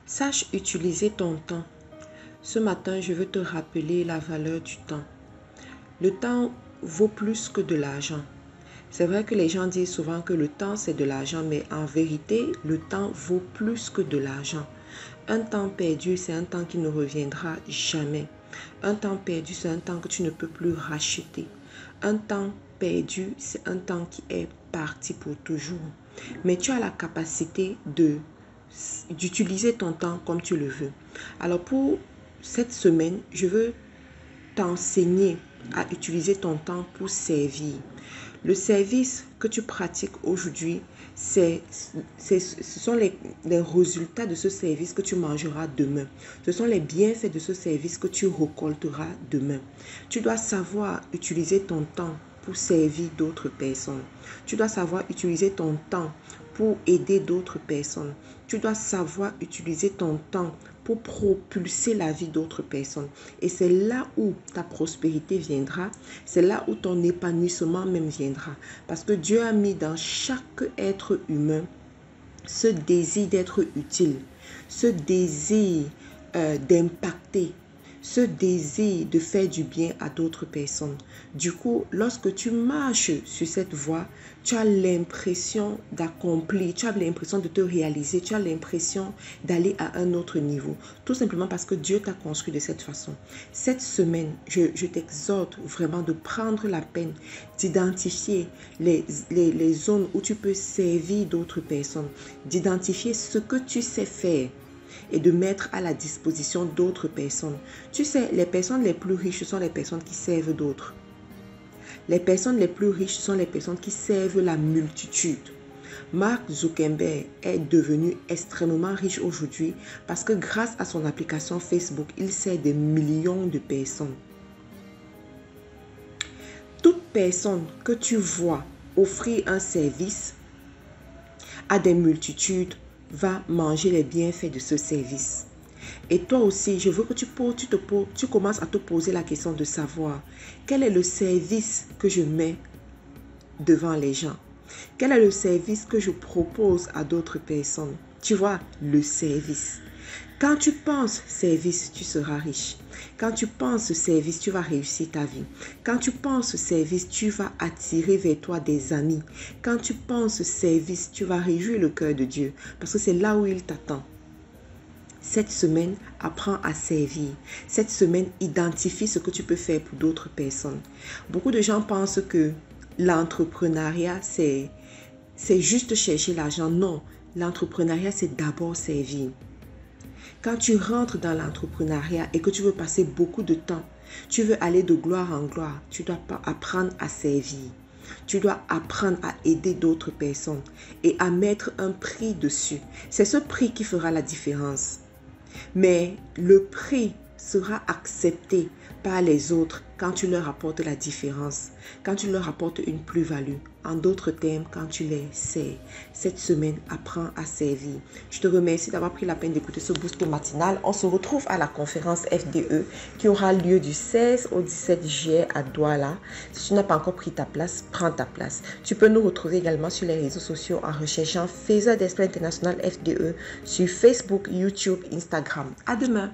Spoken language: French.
Sache utiliser ton temps. Ce matin, je veux te rappeler la valeur du temps. Le temps vaut plus que de l'argent. C'est vrai que les gens disent souvent que le temps c'est de l'argent, mais en vérité, le temps vaut plus que de l'argent. Un temps perdu, c'est un temps qui ne reviendra jamais. Un temps perdu, c'est un temps que tu ne peux plus racheter. Un temps perdu, c'est un temps qui est parti pour toujours. Mais tu as la capacité d'utiliser ton temps comme tu le veux. Alors pour cette semaine, je veux t'enseigner à utiliser ton temps pour servir. Le service que tu pratiques aujourd'hui, ce sont les résultats de ce service que tu mangeras demain. Ce sont les bienfaits de ce service que tu récolteras demain. Tu dois savoir utiliser ton temps pour servir d'autres personnes. Tu dois savoir utiliser ton temps pour aider d'autres personnes. Tu dois savoir utiliser ton temps pour propulser la vie d'autres personnes. Et c'est là où ta prospérité viendra. C'est là où ton épanouissement même viendra. Parce que Dieu a mis dans chaque être humain ce désir d'être utile, ce désir d'impacter, ce désir de faire du bien à d'autres personnes. Du coup, lorsque tu marches sur cette voie, tu as l'impression d'accomplir, tu as l'impression de te réaliser, tu as l'impression d'aller à un autre niveau. Tout simplement parce que Dieu t'a construit de cette façon. Cette semaine, je t'exhorte vraiment de prendre la peine d'identifier les zones où tu peux servir d'autres personnes, d'identifier ce que tu sais faire et de mettre à la disposition d'autres personnes. Tu sais, les personnes les plus riches sont les personnes qui servent d'autres. Les personnes les plus riches sont les personnes qui servent la multitude. Mark Zuckerberg est devenu extrêmement riche aujourd'hui parce que grâce à son application Facebook, il sert des millions de personnes. Toute personne que tu vois offrir un service à des multitudes va manger les bienfaits de ce service. Et toi aussi, je veux que tu commences à te poser la question de savoir quel est le service que je mets devant les gens. Quel est le service que je propose à d'autres personnes? Tu vois, le service. Quand tu penses service, tu seras riche. Quand tu penses service, tu vas réussir ta vie. Quand tu penses service, tu vas attirer vers toi des amis. Quand tu penses service, tu vas réjouir le cœur de Dieu parce que c'est là où il t'attend. Cette semaine, apprends à servir. Cette semaine, identifie ce que tu peux faire pour d'autres personnes. Beaucoup de gens pensent que l'entrepreneuriat, c'est juste chercher l'argent. Non, l'entrepreneuriat, c'est d'abord servir. Quand tu rentres dans l'entrepreneuriat et que tu veux passer beaucoup de temps, tu veux aller de gloire en gloire, tu dois apprendre à servir. Tu dois apprendre à aider d'autres personnes et à mettre un prix dessus. C'est ce prix qui fera la différence. Mais le prix sera accepté par les autres quand tu leur apportes la différence, quand tu leur apportes une plus-value. En d'autres termes, quand tu les sers. Cette semaine, apprends à servir. Je te remercie d'avoir pris la peine d'écouter ce boost matinal. On se retrouve à la conférence FDE qui aura lieu du 16 au 17 juillet à Douala. Si tu n'as pas encore pris ta place, prends ta place. Tu peux nous retrouver également sur les réseaux sociaux en recherchant Faiseur d'Espoir International FDE sur Facebook, YouTube, Instagram. À demain.